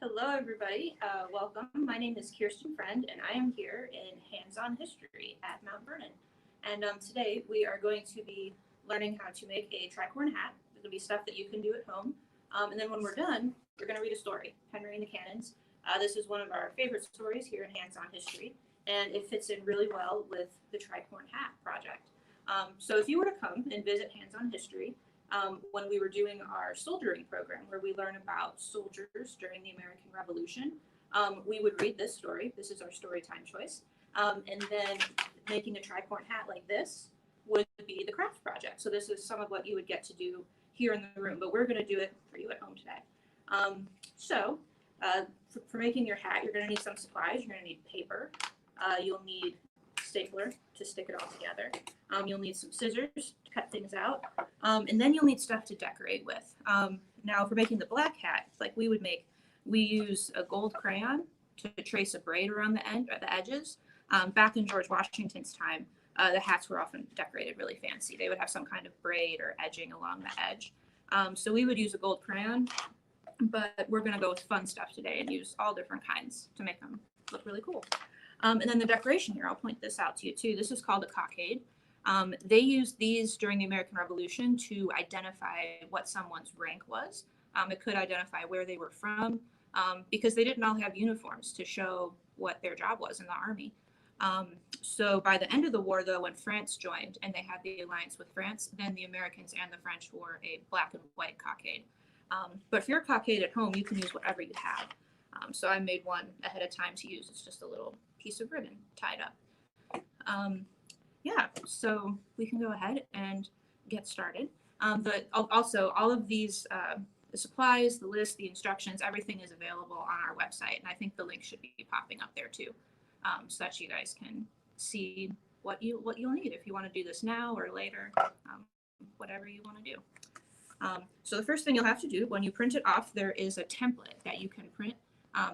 Hello, everybody. Welcome. My name is Kirsten Friend, and I am here in Hands-On History at Mount Vernon. And today we are going to be learning how to make a tricorn hat. It'll be stuff that you can do at home. And then when we're done, we're going to read a story, Henry and the Cannons. This is one of our favorite stories here in Hands-On History, and it fits in really well with the tricorn hat project. So if you were to come and visit Hands-On History, when we were doing our soldiering program, where we learn about soldiers during the American Revolution, we would read this story. This is our story time choice. And then making a tricorn hat like this would be the craft project. So this is some of what you would get to do here in the room, but we're going to do it for you at home today. For making your hat, you're going to need some supplies. You're going to need paper. You'll need stapler to stick it all together. You'll need some scissors to cut things out, and then you'll need stuff to decorate with. Now for making the black hat, like we use a gold crayon to trace a braid around the edges. Back in George Washington's time, the hats were often decorated really fancy. They would have some kind of braid or edging along the edge. So we would use a gold crayon, but we're going to go with fun stuff today and use all different kinds to make them look really cool. And then the decoration here, I'll point this out to you too. This is called a cockade. They used these during the American Revolution to identify what someone's rank was. It could identify where they were from, because they didn't all have uniforms to show what their job was in the army. So by the end of the war, though, when France joined and they had the alliance with France, then the Americans and the French wore a black and white cockade. But for your cockade at home, you can use whatever you have. So I made one ahead of time to use. It's just a little piece of ribbon tied up. Yeah, so we can go ahead and get started. But also all of these, the supplies, the list, the instructions, everything is available on our website. And I think the link should be popping up there too, so that you guys can see what you'll need if you want to do this now or later, whatever you want to do. So the first thing you'll have to do when you print it off, there is a template that you can print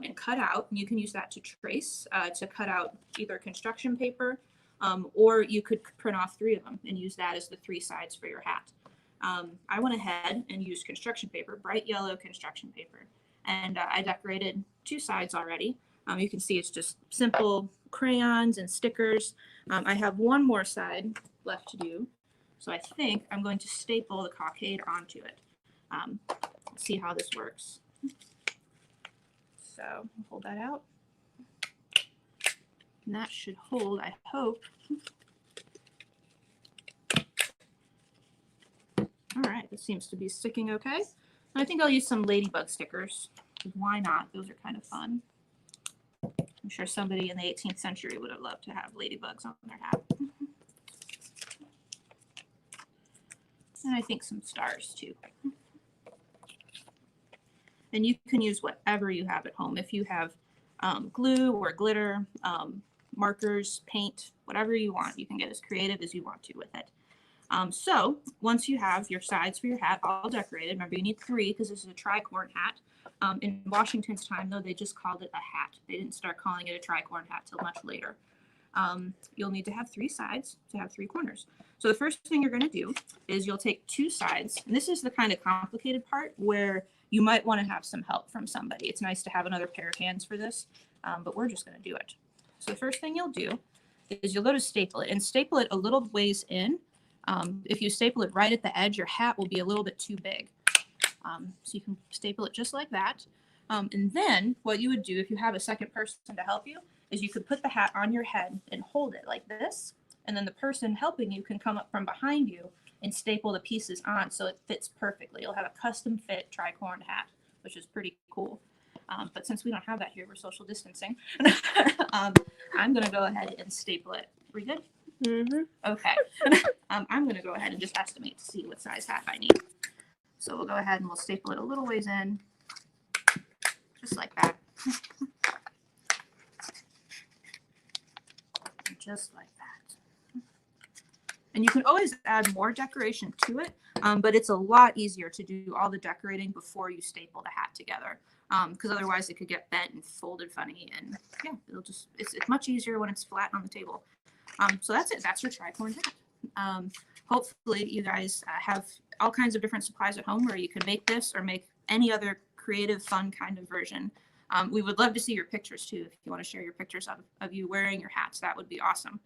and cut out, and you can use that to trace, to cut out either construction paper, or you could print off 3 of them and use that as the 3 sides for your hat. I went ahead and used construction paper, bright yellow construction paper, and I decorated 2 sides already. You can see it's just simple crayons and stickers. I have one more side left to do, so I think I'm going to staple the cockade onto it. Let's see how this works. So I'll hold that out. And that should hold, I hope. All right, this seems to be sticking okay. And I think I'll use some ladybug stickers. Why not? Those are kind of fun. I'm sure somebody in the 18th century would have loved to have ladybugs on their hat. And I think some stars too. And you can use whatever you have at home. If you have glue or glitter, markers, paint, whatever you want. You can get as creative as you want to with it. So once you have your sides for your hat all decorated, remember you need 3 because this is a tricorn hat. In Washington's time, though, they just called it a hat. They didn't start calling it a tricorn hat till much later. You'll need to have 3 sides to have 3 corners. So the first thing you're going to do is you'll take 2 sides, and this is the kind of complicated part where you might want to have some help from somebody. It's nice to have another pair of hands for this, but we're just going to do it. So the first thing you'll do is you'll go to staple it and staple it a little ways in. If you staple it right at the edge, your hat will be a little bit too big. So you can staple it just like that. And then what you would do if you have a second person to help you is you could put the hat on your head and hold it like this. And then the person helping you can come up from behind you and staple the pieces on so it fits perfectly. You'll have a custom fit tricorn hat, which is pretty cool. But since we don't have that here, we're social distancing. I'm going to go ahead and staple it. We good? Mm-hmm. Okay. I'm going to go ahead and just estimate to see what size hat I need. So we'll go ahead and we'll staple it a little ways in, just like that. Just like that. And you can always add more decoration to it, but it's a lot easier to do all the decorating before you staple the hat together, because otherwise it could get bent and folded funny, and yeah, it's much easier when it's flat on the table. So that's it. That's your tricorn hat. Hopefully you guys have all kinds of different supplies at home where you can make this or make any other creative, fun kind of version We would love to see your pictures too. If you want to share your pictures of you wearing your hats, that would be awesome.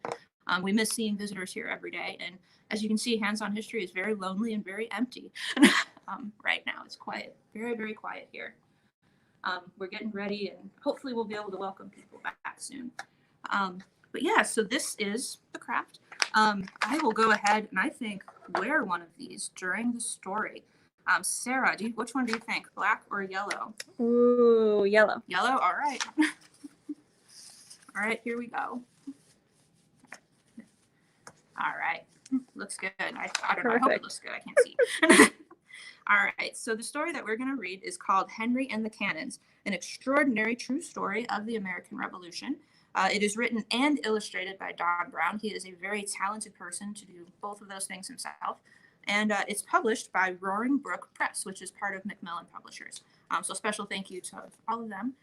We miss seeing visitors here every day. And as you can see, Hands On History is very lonely and very empty right now. It's quiet, very, very quiet here. We're getting ready, and hopefully we'll be able to welcome people back soon. But yeah, so this is the craft. I will go ahead and I think wear one of these during the story. Sarah, which one do you think, black or yellow? Ooh, yellow. Yellow, all right. All right, here we go. All right, looks good. I don't know, I hope it looks good, I can't see. All right, so the story that we're going to read is called Henry and the Cannons, an extraordinary true story of the American Revolution. It is written and illustrated by Don Brown. He is a very talented person to do both of those things himself. And it's published by Roaring Brook Press, which is part of Macmillan Publishers. So special thank you to all of them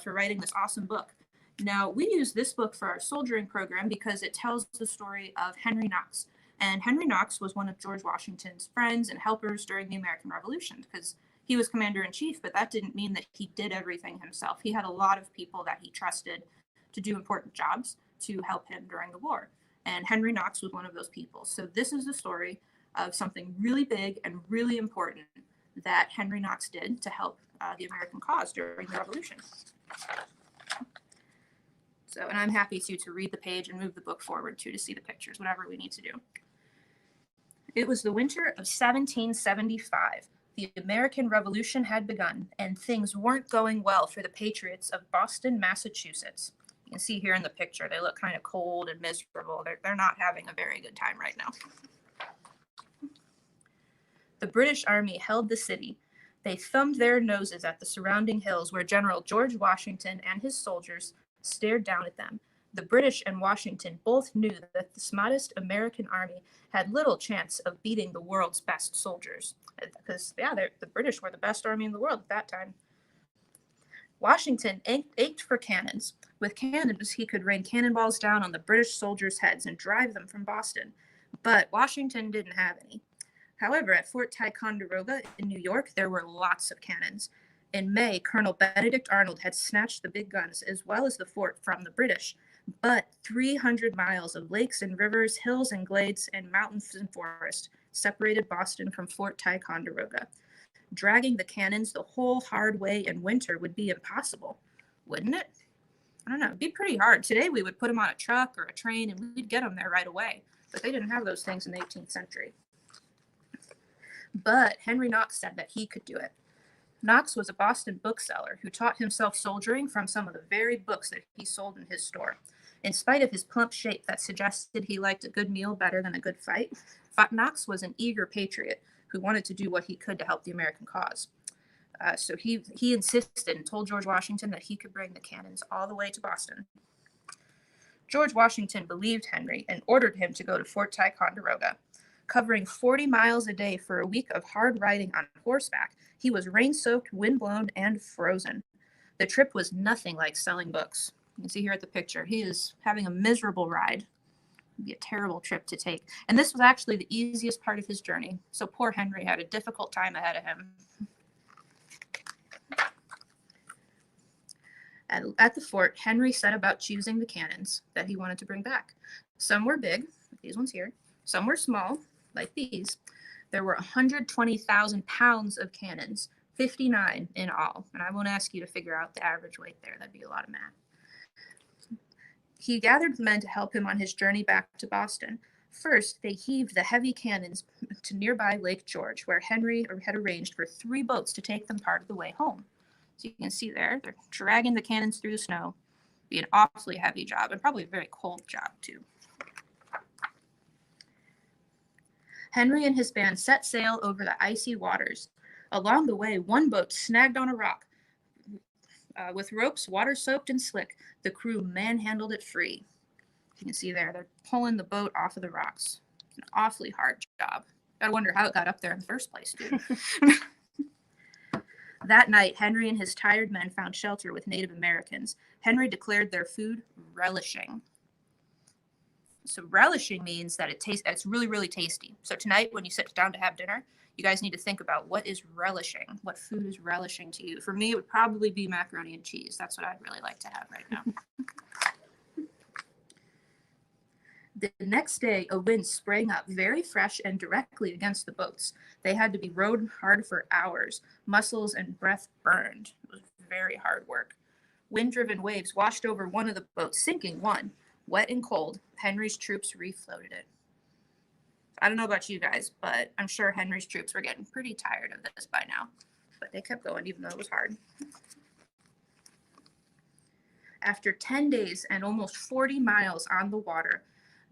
for writing this awesome book. Now, we use this book for our soldiering program because it tells the story of Henry Knox. And Henry Knox was one of George Washington's friends and helpers during the American Revolution because he was commander-in-chief, but that didn't mean that he did everything himself. He had a lot of people that he trusted to do important jobs to help him during the war. And Henry Knox was one of those people. So this is the story of something really big and really important that Henry Knox did to help the American cause during the Revolution. So, and I'm happy to read the page and move the book forward to see the pictures, whatever we need to do. It was the winter of 1775. The American Revolution had begun, and things weren't going well for the patriots of Boston, Massachusetts. You can see here in the picture, they look kind of cold and miserable. They're not having a very good time right now. The British Army held the city. They thumbed their noses at the surrounding hills where General George Washington and his soldiers stared down at them. The British and Washington both knew that the smartest American army had little chance of beating the world's best soldiers. Because, yeah, the British were the best army in the world at that time. Washington ached for cannons. With cannons, he could rain cannonballs down on the British soldiers' heads and drive them from Boston. But Washington didn't have any. However, at Fort Ticonderoga in New York, there were lots of cannons. In May, Colonel Benedict Arnold had snatched the big guns as well as the fort from the British. But 300 miles of lakes and rivers, hills and glades, and mountains and forest separated Boston from Fort Ticonderoga. Dragging the cannons the whole hard way in winter would be impossible, wouldn't it? I don't know, it'd be pretty hard. Today we would put them on a truck or a train and we'd get them there right away. But they didn't have those things in the 18th century. But Henry Knox said that he could do it. Knox was a Boston bookseller who taught himself soldiering from some of the very books that he sold in his store. In spite of his plump shape that suggested he liked a good meal better than a good fight, Knox was an eager patriot who wanted to do what he could to help the American cause. So he insisted and told George Washington that he could bring the cannons all the way to Boston. George Washington believed Henry and ordered him to go to Fort Ticonderoga. Covering 40 miles a day for a week of hard riding on horseback, he was rain-soaked, wind-blown, and frozen. The trip was nothing like selling books. You can see here at the picture, he is having a miserable ride. It'd be a terrible trip to take. And this was actually the easiest part of his journey. So poor Henry had a difficult time ahead of him. At the fort, Henry set about choosing the cannons that he wanted to bring back. Some were big, like these ones here. Some were small, like these. There were 120,000 pounds of cannons, 59 in all. And I won't ask you to figure out the average weight there. That'd be a lot of math. He gathered men to help him on his journey back to Boston. First, they heaved the heavy cannons to nearby Lake George, where Henry had arranged for 3 boats to take them part of the way home. So you can see there, they're dragging the cannons through the snow. It'd be an awfully heavy job, and probably a very cold job, too. Henry and his band set sail over the icy waters. Along the way, one boat snagged on a rock. With ropes water-soaked and slick, the crew manhandled it free. You can see there, they're pulling the boat off of the rocks. It's an awfully hard job. Gotta wonder how it got up there in the first place, too. That night, Henry and his tired men found shelter with Native Americans. Henry declared their food relishing. So relishing means that it's really, really tasty. So tonight when you sit down to have dinner, you guys need to think about what is relishing. What food is relishing to you? For me, it would probably be macaroni and cheese. That's what I'd really like to have right now. The next day, a wind sprang up very fresh and directly against the boats. They had to be rowed hard for hours. Muscles and breath burned. It was very hard work. Wind-driven waves washed over one of the boats, sinking one. Wet and cold, Henry's troops refloated it. I don't know about you guys, but I'm sure Henry's troops were getting pretty tired of this by now. But they kept going even though it was hard. After 10 days and almost 40 miles on the water,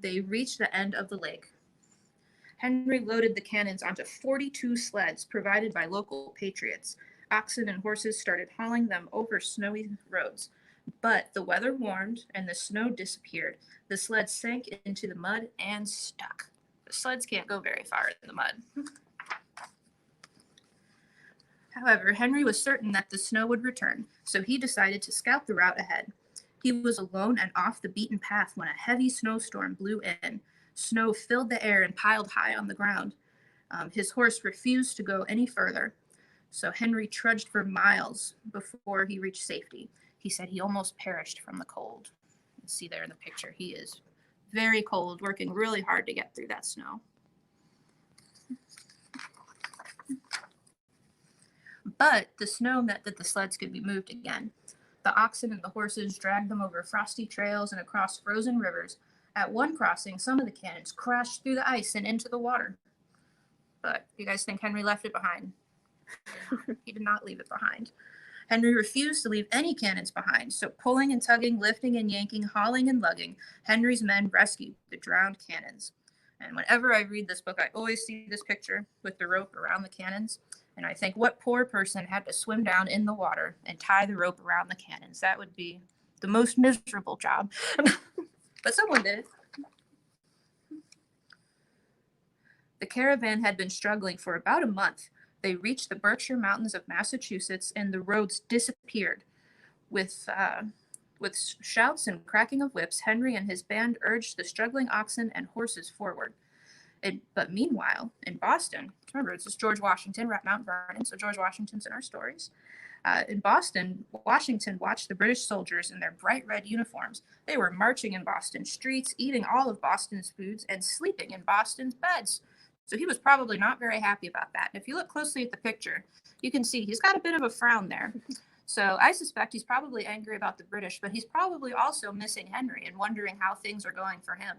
they reached the end of the lake. Henry loaded the cannons onto 42 sleds provided by local patriots. Oxen and horses started hauling them over snowy roads. But the weather warmed and the snow disappeared. The sleds sank into the mud and stuck. The sleds can't go very far in the mud. However, Henry was certain that the snow would return, so he decided to scout the route ahead. He was alone and off the beaten path when a heavy snowstorm blew in. Snow filled the air and piled high on the ground. His horse refused to go any further, so Henry trudged for miles before he reached safety. He said he almost perished from the cold. You can see there in the picture, he is very cold, working really hard to get through that snow. But the snow meant that the sleds could be moved again. The oxen and the horses dragged them over frosty trails and across frozen rivers. At one crossing, some of the cannons crashed through the ice and into the water. But you guys think Henry left it behind? He did not leave it behind. Henry refused to leave any cannons behind, so pulling and tugging, lifting and yanking, hauling and lugging, Henry's men rescued the drowned cannons. And whenever I read this book, I always see this picture with the rope around the cannons. And I think, what poor person had to swim down in the water and tie the rope around the cannons? That would be the most miserable job. But someone did it. The caravan had been struggling for about a month. They reached the Berkshire Mountains of Massachusetts, and the roads disappeared. With shouts and cracking of whips, Henry and his band urged the struggling oxen and horses forward. But meanwhile, in Boston, remember, this is George Washington, we're at Mount Vernon, so George Washington's in our stories. In Boston, Washington watched the British soldiers in their bright red uniforms. They were marching in Boston streets, eating all of Boston's foods, and sleeping in Boston's beds. So he was probably not very happy about that. If you look closely at the picture, you can see he's got a bit of a frown there. So I suspect he's probably angry about the British, but he's probably also missing Henry and wondering how things are going for him.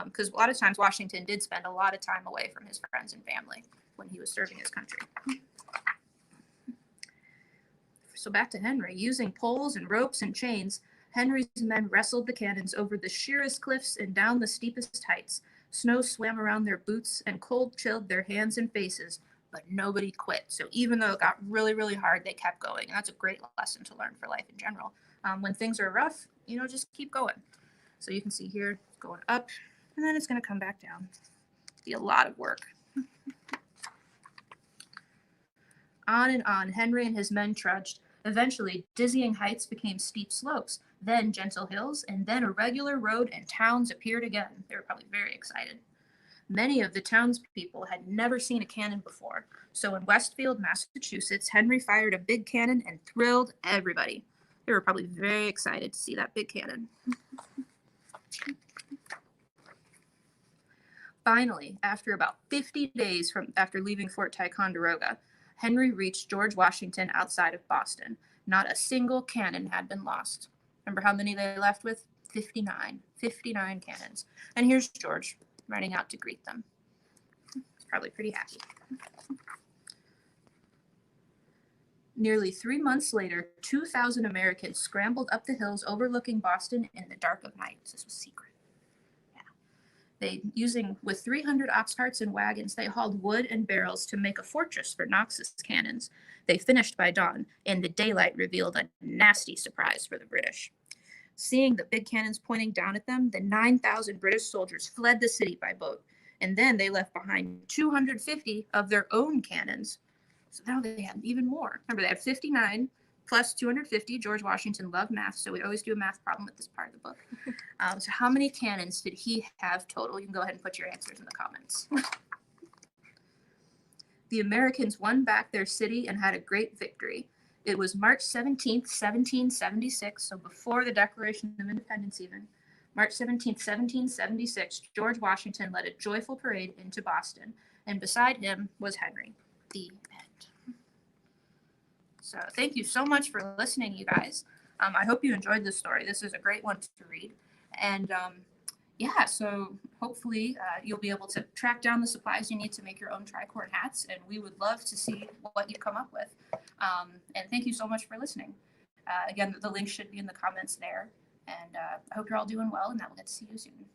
Because a lot of times Washington did spend a lot of time away from his friends and family when he was serving his country. So back to Henry. Using poles and ropes and chains, Henry's men wrestled the cannons over the sheerest cliffs and down the steepest heights. Snow swam around their boots and cold chilled their hands and faces, but nobody quit. So even though it got really, really hard, they kept going. And that's a great lesson to learn for life in general. When things are rough, just keep going. So you can see here, going up, and then it's going to come back down. Be a lot of work. On and on, Henry and his men trudged. Eventually, dizzying heights became steep slopes, then gentle hills, and then a regular road and towns appeared again. They were probably very excited. Many of the townspeople had never seen a cannon before, so in Westfield, Massachusetts, Henry fired a big cannon and thrilled everybody. They were probably very excited to see that big cannon. Finally, after about 50 days after leaving Fort Ticonderoga, Henry reached George Washington outside of Boston. Not a single cannon had been lost. Remember how many they left with? 59. 59 cannons. And here's George running out to greet them. He's probably pretty happy. Nearly 3 months later, 2,000 Americans scrambled up the hills overlooking Boston in the dark of night. This was secret. With 300 ox carts and wagons, they hauled wood and barrels to make a fortress for Knox's cannons. They finished by dawn, and the daylight revealed a nasty surprise for the British. Seeing the big cannons pointing down at them, the 9,000 British soldiers fled the city by boat, and then they left behind 250 of their own cannons. So now they had even more. Remember, they had 59, plus 250. George Washington loved math, so we always do a math problem at this part of the book. So how many cannons did he have total? You can go ahead and put your answers in the comments. The Americans won back their city and had a great victory. It was March 17th, 1776, so before the Declaration of Independence even. March 17th, 1776, George Washington led a joyful parade into Boston, and beside him was Henry. The end. So thank you so much for listening, you guys. I hope you enjoyed this story. This is a great one to read. And yeah, so hopefully you'll be able to track down the supplies you need to make your own tricorn hats, and we would love to see what you come up with. And thank you so much for listening. Again, the link should be in the comments there. And I hope you're all doing well, and that we'll get to see you soon.